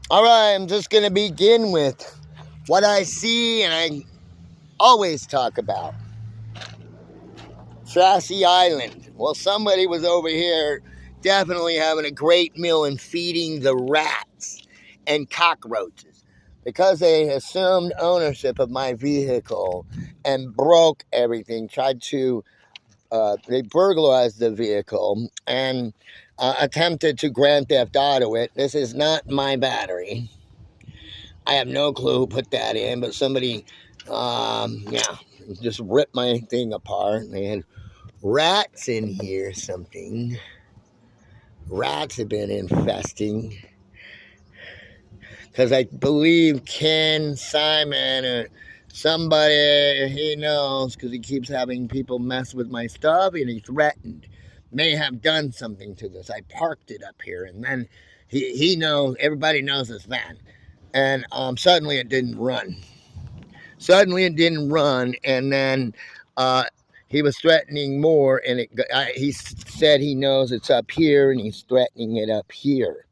All right, I'm just going to begin with what I see and I always talk about. Sassy Island. Well, somebody was over here definitely having a great meal and feeding the rats and cockroaches because they assumed ownership of my vehicle and broke everything, tried to they burglarized the vehicle and attempted to Grand Theft Auto it. This is not my battery. I have no clue who put that in, but somebody, yeah, just ripped my thing apart. They had rats in here, something. Rats have been infesting. Because I believe Ken Simon or somebody he knows, because he keeps having people mess with my stuff and he threatened, may have done something to this. I parked it up here and then he knows, everybody knows this van. And suddenly it didn't run. And then he was threatening more, and he said he knows it's up here, and he's threatening it up here.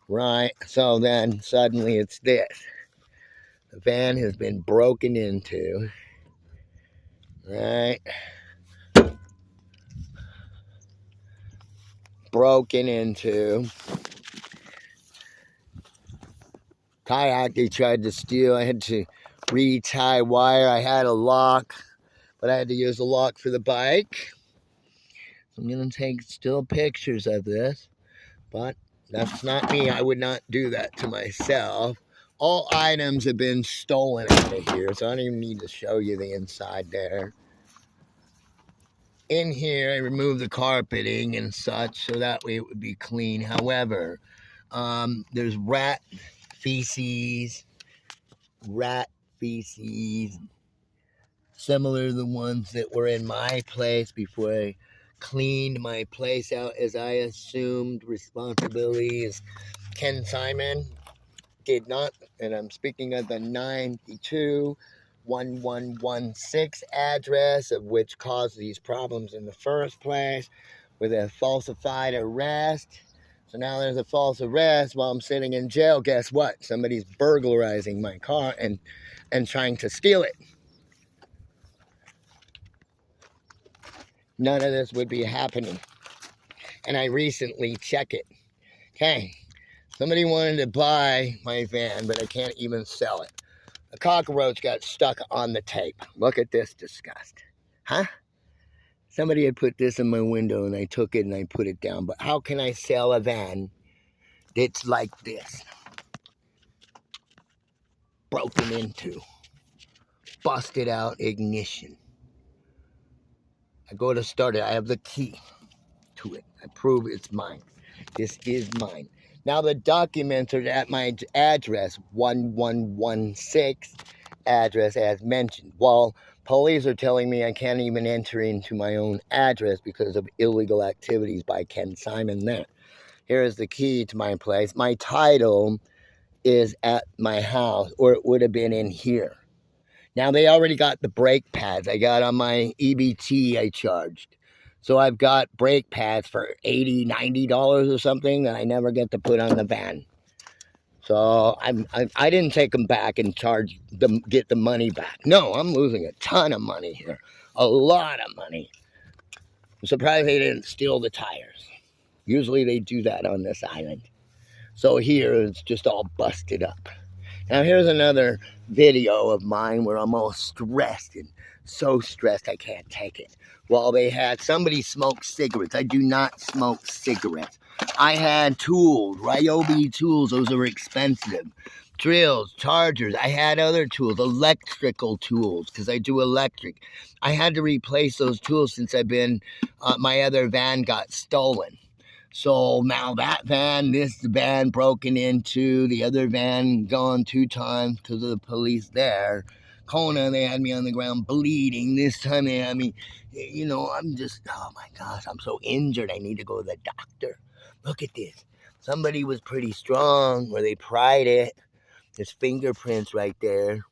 Right, so then suddenly it's this. The van has been broken into, right? Broken into. Kayak they tried to steal. I had to retie wire. I had a lock, but I had to use the lock for the bike. I'm going to take still pictures of this, but that's not me. I would not do that to myself. All items have been stolen out of here, so I don't even need to show you the inside there. In here, I removed the carpeting and such, so that way it would be clean. However, there's rat feces, similar to the ones that were in my place before I cleaned my place out, as I assumed responsibility as Ken Simon did not, and I'm speaking of the 921116 address, of which caused these problems in the first place with a falsified arrest. So now there's a false arrest while I'm sitting in jail. Guess what? Somebody's burglarizing my car and trying to steal it. None of this would be happening. And I recently checked it. Okay. Somebody wanted to buy my van, but I can't even sell it. A cockroach got stuck on the tape. Look at this disgust. Huh? Somebody had put this in my window and I took it and I put it down. But how can I sell a van that's like this? Broken into. Busted out ignition. I go to start it. I have the key to it. I prove it's mine. This is mine. Now the documents are at my address, 1116 address as mentioned. Well, police are telling me I can't even enter into my own address because of illegal activities by Ken Simon there. Here is the key to my place. My title is at my house, or it would have been in here. Now they already got the brake pads. I got on my EBT I charged. So I've got brake pads for $80, $90 or something that I never get to put on the van. So I didn't take them back and get the money back. No, I'm losing a ton of money here. A lot of money. I'm surprised they didn't steal the tires. Usually they do that on this island. So here it's just all busted up. Now here's another video of mine where I'm all stressed and so stressed I can't take it. Well, they had somebody smoke cigarettes. I do not smoke cigarettes. I had tools, Ryobi tools. Those are expensive. Drills, chargers. I had other tools, electrical tools, because I do electric. I had to replace those tools since my other van got stolen. So now that van, this van broken into, the other van gone 2 times because of the police there. Kona, they had me on the ground bleeding. This time they had me, I'm just, oh my gosh, I'm so injured. I need to go to the doctor. Look at this. Somebody was pretty strong where they pried it. There's fingerprints right there.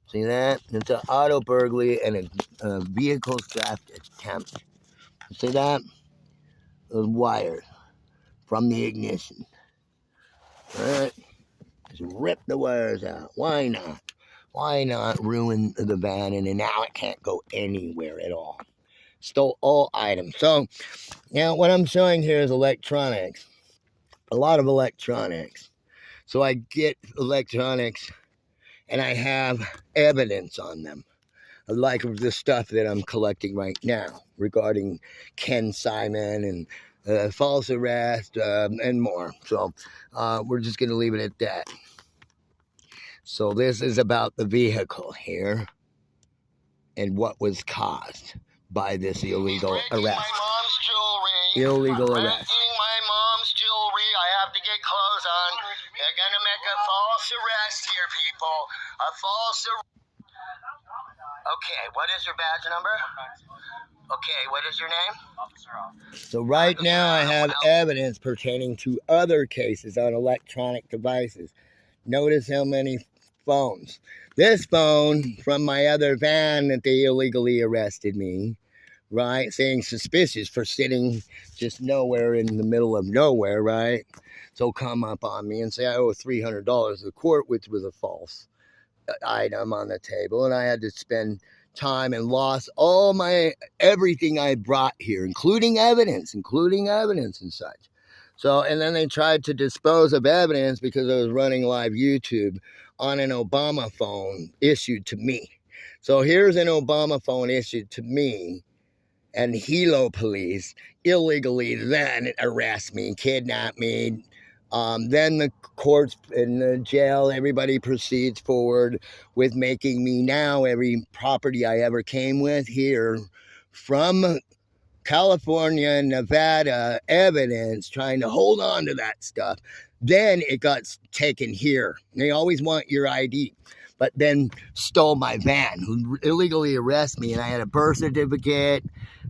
See that? It's an auto burglary and a vehicle theft attempt. See that? Those wires from the ignition. All right. Just rip the wires out. Why not? Why not ruin the van and now it can't go anywhere at all? Stole all items. So now what I'm showing here is electronics. A lot of electronics. So I get electronics and I have evidence on them. Like the stuff that I'm collecting right now regarding Ken Simon and false arrest and more. So we're just going to leave it at that. So this is about the vehicle here and what was caused by this illegal arrest. My mom's jewelry. Illegal arrest. My mom's jewelry. I have to get clothes on. They're going to make a false arrest here, people. A false arrest. Okay, what is your badge number? Okay, what is your name? So right now I have evidence pertaining to other cases on electronic devices. Notice how many phones. This phone from my other van that they illegally arrested me, right? Saying suspicious for sitting just nowhere in the middle of nowhere, right? So come up on me and say I owe $300 to the court, which was a false item on the table, and I had to spend time and lost all my everything I brought here, including evidence and such. So, and then they tried to dispose of evidence because I was running live YouTube on an Obama phone issued to me. So here's an Obama phone issued to me, and Hilo police illegally then arrest me, kidnap me. Then the courts and the jail, everybody proceeds forward with making me now every property I ever came with here from California, Nevada, evidence, trying to hold on to that stuff. Then it got taken here. They always want your ID, but then stole my van, who illegally arrested me, and I had a birth certificate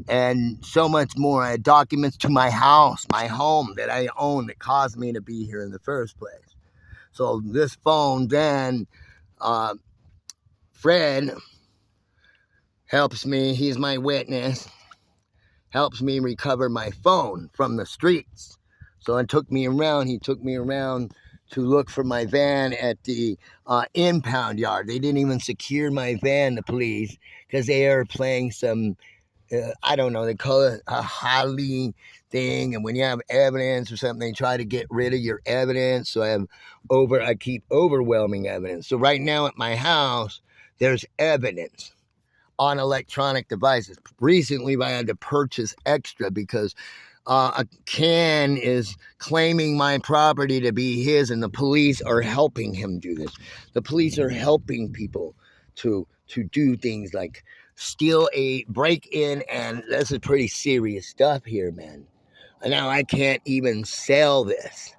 and so much more. I had documents to my house, my home that I own that caused me to be here in the first place. So this phone then, Fred helps me. He's my witness. Helps me recover my phone from the streets. So it took me around. He took me around to look for my van at the impound yard. They didn't even secure my van, the police, because they are playing some, I don't know, they call it a Holly thing. And when you have evidence or something, they try to get rid of your evidence. So I keep overwhelming evidence. So right now at my house, there's evidence on electronic devices. Recently, I had to purchase extra because a Ken is claiming my property to be his, and the police are helping him do this. The police are helping people to do things like break in, and this is pretty serious stuff here, man. And now I can't even sell this.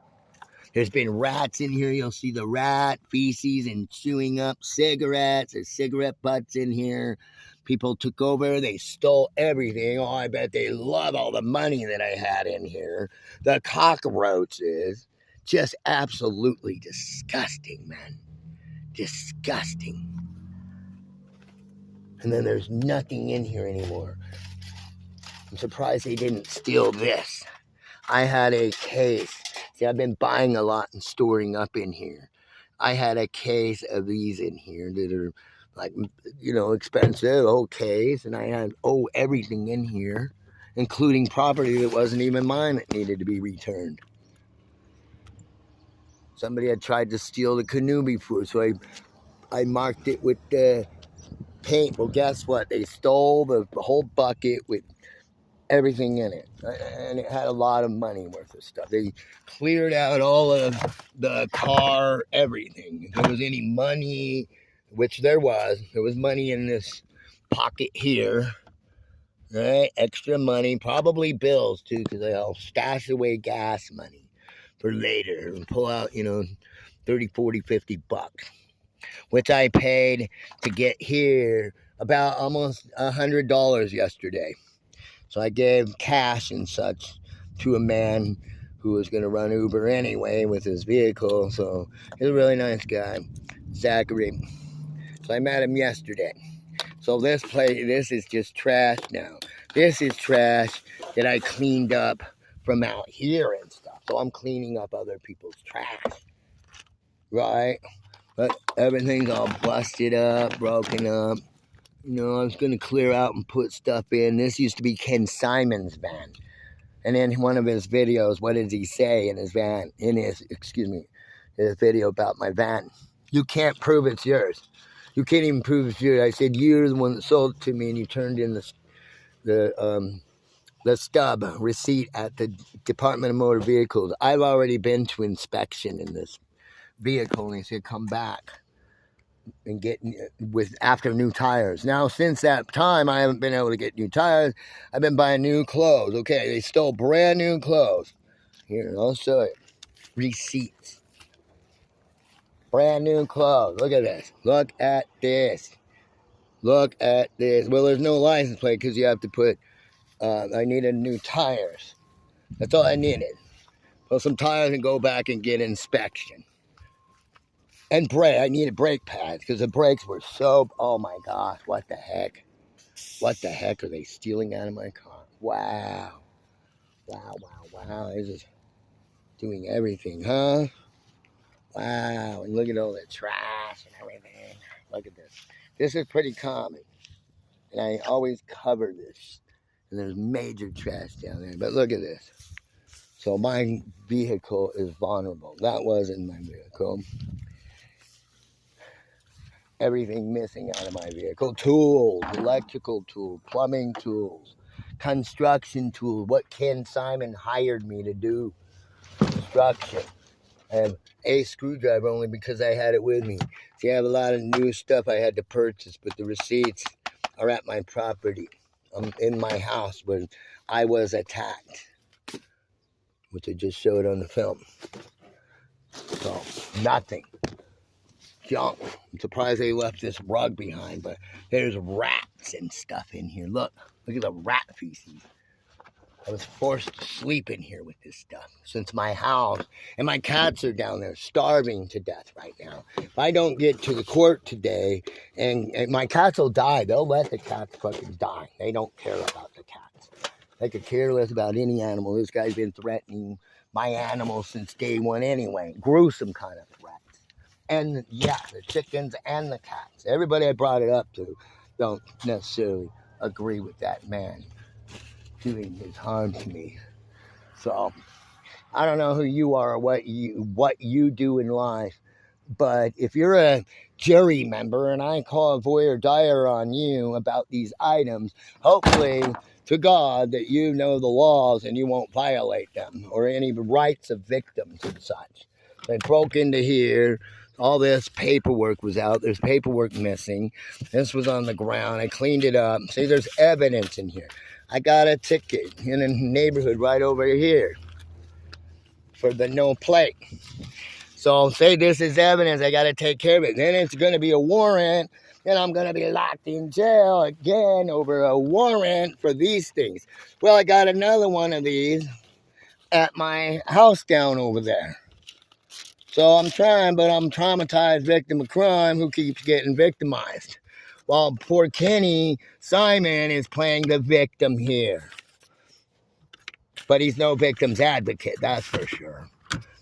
There's been rats in here. You'll see the rat feces and chewing up cigarettes. There's cigarette butts in here. People took over. They stole everything. Oh, I bet they love all the money that I had in here. The cockroaches. Just absolutely disgusting, man. Disgusting. And then there's nothing in here anymore. I'm surprised they didn't steal this. I had a case. See, I've been buying a lot and storing up in here. I had a case of these in here that are like, expensive, old case. And I had, everything in here, including property that wasn't even mine that needed to be returned. Somebody had tried to steal the canoe before, so I marked it with the paint. Well, guess what? They stole the whole bucket with everything in it, and it had a lot of money worth of stuff. They cleared out all of the car, everything. If there was any money, which there was money in this pocket here, right? Extra money, probably bills too, because I'll stash away gas money for later and pull out, 30, 40, 50 bucks, which I paid to get here about almost $100 yesterday. So I gave cash and such to a man who was going to run Uber anyway with his vehicle. So he's a really nice guy, Zachary. So I met him yesterday. So this is just trash now. This is trash that I cleaned up from out here and stuff. So I'm cleaning up other people's trash. right? But everything's all busted up, broken up. You know, I was going to clear out and put stuff in. This used to be Ken Simon's van. And in one of his videos, what did he say in his van, his video about my van? You can't prove it's yours. You can't even prove it's yours. I said, you're the one that sold it to me, and you turned in the stub receipt at the Department of Motor Vehicles. I've already been to inspection in this vehicle, and he said, come back and get after new tires. Now, since that time, I haven't been able to get new tires. I've been buying new clothes. Okay, they stole brand new clothes. Here, I'll show you. Receipts. Brand new clothes. Look at this. Look at this. Look at this. Well, there's no license plate because you have to put, I needed new tires. That's all I needed. Put some tires and go back and get inspection. And brake. I needed brake pads because the brakes were so, oh my gosh, what the heck? What the heck are they stealing out of my car? Wow. Wow, wow, wow. They're just doing everything, huh? Wow. And look at all the trash and everything. Look at this. This is pretty common. And I always cover this. And there's major trash down there. But look at this. So my vehicle is vulnerable. That wasn't my vehicle. Everything missing out of my vehicle. Tools, electrical tools, plumbing tools, construction tools. What Ken Simon hired me to do. Construction. I have a screwdriver only because I had it with me. See, I have a lot of new stuff I had to purchase, but the receipts are at my property. I'm in my house where I was attacked, which I just showed on the film. So, nothing. Junk. I'm surprised they left this rug behind, but there's rats and stuff in here. Look at the rat feces. I was forced to sleep in here with this stuff since my house, and my cats are down there starving to death right now. If I don't get to the court today, and my cats will die, they'll let the cats fucking die. They don't care about the cats. They could care less about any animal. This guy's been threatening my animals since day one anyway. Gruesome kind of threats. And yeah, the chickens and the cats. Everybody I brought it up to don't necessarily agree with that man doing his harm to me. So I don't know who you are or what you do in life, but if you're a jury member and I call a voir dire on you about these items, hopefully to God that you know the laws and you won't violate them or any rights of victims and such. They broke into here. All this paperwork was out. There's paperwork missing. This was on the ground. I cleaned it up. See, there's evidence in here. I got a ticket in a neighborhood right over here for the no plate. So say this is evidence. I got to take care of it. Then it's going to be a warrant. Then I'm going to be locked in jail again over a warrant for these things. Well, I got another one of these at my house down over there. So I'm trying, but I'm a traumatized victim of crime who keeps getting victimized. While poor Kenny Simon is playing the victim here. But he's no victim's advocate, that's for sure.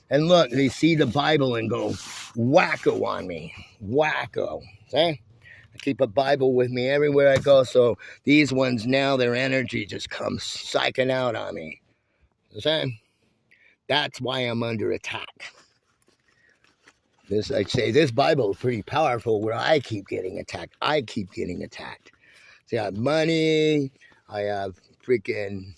And look, they see the Bible and go wacko on me. Wacko. See? I keep a Bible with me everywhere I go, so these ones now, their energy just comes psyching out on me. See? That's why I'm under attack. I'd say this Bible is pretty powerful where I keep getting attacked. I keep getting attacked. See, I have money. I have freaking,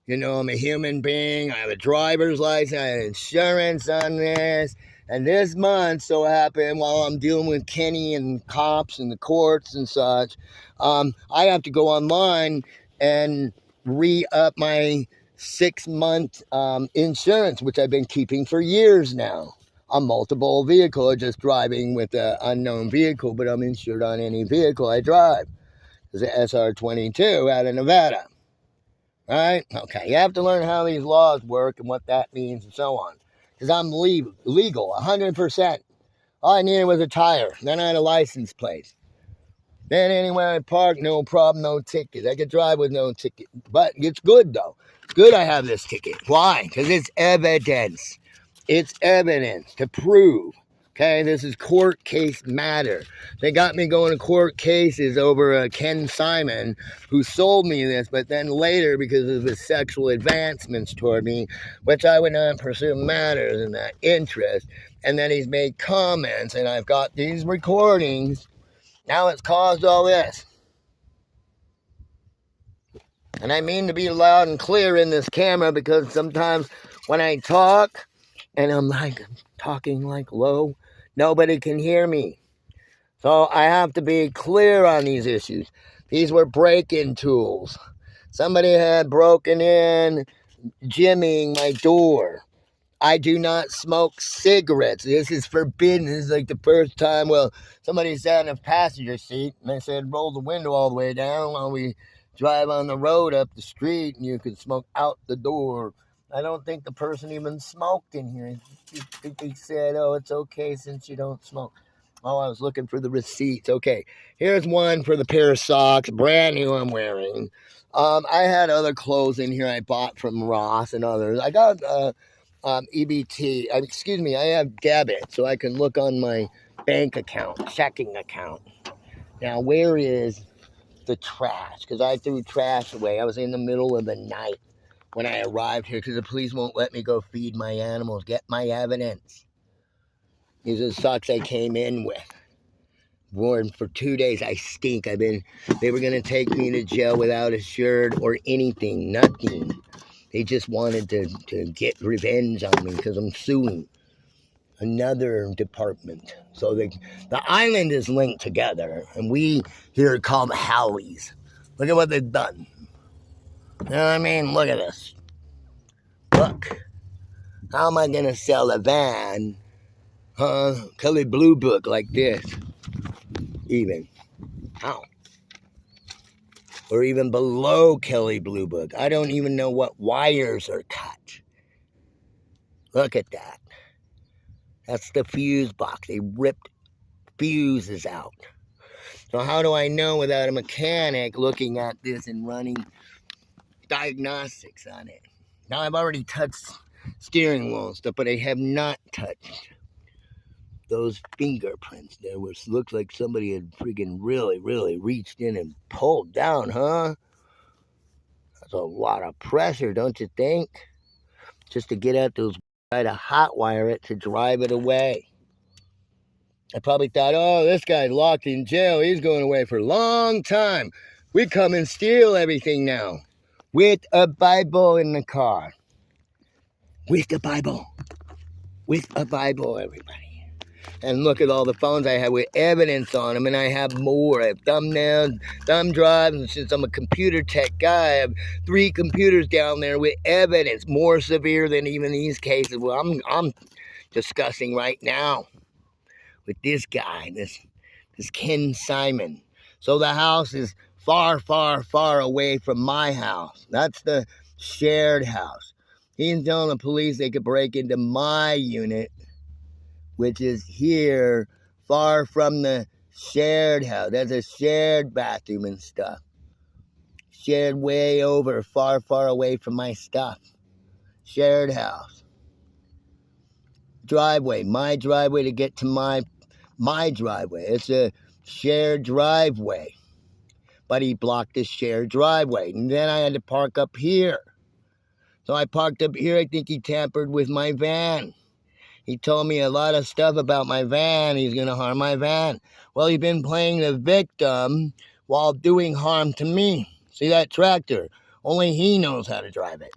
I'm a human being. I have a driver's license. I have insurance on this. And this month so happened while I'm dealing with Kenny and cops and the courts and such, I have to go online and re-up my 6-month insurance, which I've been keeping for years now. On multiple vehicle, just driving with an unknown vehicle, but I'm insured on any vehicle I drive. It's an SR22 out of Nevada. Right? Okay, you have to learn how these laws work and what that means and so on. Because I'm legal, 100%. All I needed was a tire. Then I had a license plate. Then anywhere I park, no problem, no ticket. I could drive with no ticket. But it's good, though. It's good I have this ticket. Why? Because it's evidence. It's evidence to prove Okay, this is court case matter. They got me going to court cases over Ken Simon, who sold me this, but then later, because of his sexual advancements toward me, which I would not pursue matters in that interest, and then he's made comments, and I've got these recordings. Now it's caused all this. And I mean to be loud and clear in this camera, because sometimes when I talk, and I'm like talking like low, nobody can hear me. So I have to be clear on these issues. These were break-in tools. Somebody had broken in, jimmying my door. I do not smoke cigarettes. This is forbidden. This is like the first time, well, somebody sat in a passenger seat, and they said, roll the window all the way down while we drive on the road up the street, and you could smoke out the door. I don't think the person even smoked in here. They said, oh, it's okay since you don't smoke. Oh, I was looking for the receipts. Okay, here's one for the pair of socks, brand new I'm wearing. I had other clothes in here I bought from Ross and others. I got EBT. Excuse me, I have debit, so I can look on my bank account, checking account. Now, where is the trash? Because I threw trash away. I was in the middle of the night when I arrived here because the police won't let me go feed my animals, get my evidence. These are the socks I came in with. Worn for 2 days. I stink. They were going to take me to jail without a shirt or anything, nothing. They just wanted to get revenge on me because I'm suing another department. So the island is linked together, and we here call them Howleys. Look at what they've done. You know what I mean? Look at this. Look. How am I going to sell a van, Kelly Blue Book like this? Even. How? Or even below Kelly Blue Book. I don't even know what wires are cut. Look at that. That's the fuse box. They ripped fuses out. So how do I know without a mechanic looking at this and running diagnostics on it? Now I've already touched steering wheel and stuff, but I have not touched those fingerprints there, which looks like somebody had freaking really, really reached in and pulled down, huh? That's a lot of pressure, don't you think? Just to get at those, try to hotwire it to drive it away. I probably thought, oh, this guy's locked in jail. He's going away for a long time. We come and steal everything now. With a Bible in the car. With the Bible. With a Bible, everybody. And look at all the phones I have with evidence on them, and I have more. I have thumbnails, thumb drives, and since I'm a computer tech guy, I have 3 computers down there with evidence, more severe than even these cases. Well, I'm discussing right now with this guy, this Ken Simon. So the house is far, far, far away from my house. That's the shared house. He's telling the police they could break into my unit, which is here, far from the shared house. There's a shared bathroom and stuff. Shared way over, far, far away from my stuff. Shared house. Driveway, my driveway to get to my driveway. It's a shared driveway. But he blocked the shared driveway. And then I had to park up here. So I parked up here. I think he tampered with my van. He told me a lot of stuff about my van. He's going to harm my van. Well, he's been playing the victim while doing harm to me. See that tractor? Only he knows how to drive it.